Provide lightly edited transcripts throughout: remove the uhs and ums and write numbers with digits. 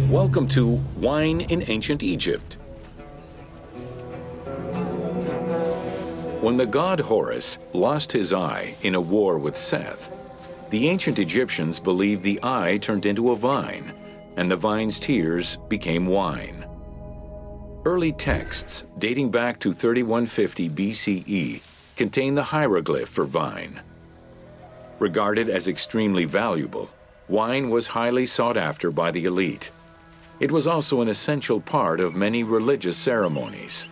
Welcome to Wine in Ancient Egypt. When the god Horus lost his eye in a war with Seth, the ancient Egyptians believed the eye turned into a vine, and the vine's tears became wine. Early texts, dating back to 3150 BCE, contain the hieroglyph for vine. Regarded as extremely valuable, wine was highly sought after by the elite. It was also an essential part of many religious ceremonies.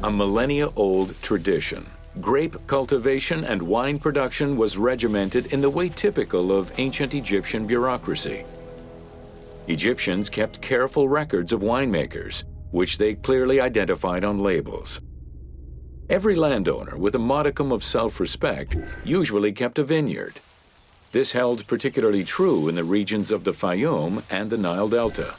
A millennia-old tradition, grape cultivation and wine production was regimented in the way typical of ancient Egyptian bureaucracy. Egyptians kept careful records of winemakers, which they clearly identified on labels. Every landowner with a modicum of self-respect usually kept a vineyard. This held particularly true in the regions of the Fayum and the Nile Delta.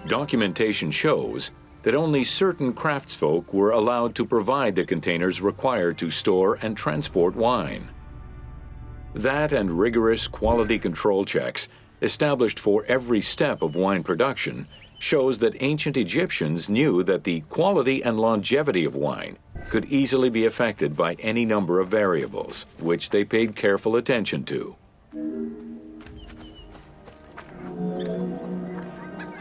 Documentation shows that only certain craftsfolk were allowed to provide the containers required to store and transport wine. That and rigorous quality control checks established for every step of wine production shows that ancient Egyptians knew that the quality and longevity of wine could easily be affected by any number of variables, which they paid careful attention to.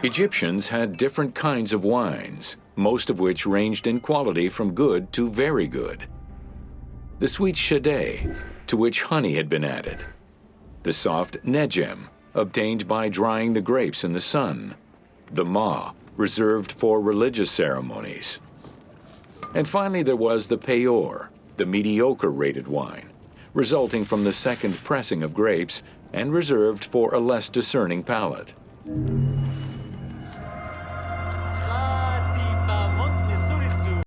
Egyptians had different kinds of wines, most of which ranged in quality from good to very good. The sweet shadé, to which honey had been added. The soft negem, obtained by drying the grapes in the sun. The ma, reserved for religious ceremonies. And finally there was the peor, the mediocre-rated wine, resulting from the second pressing of grapes and reserved for a less discerning palate.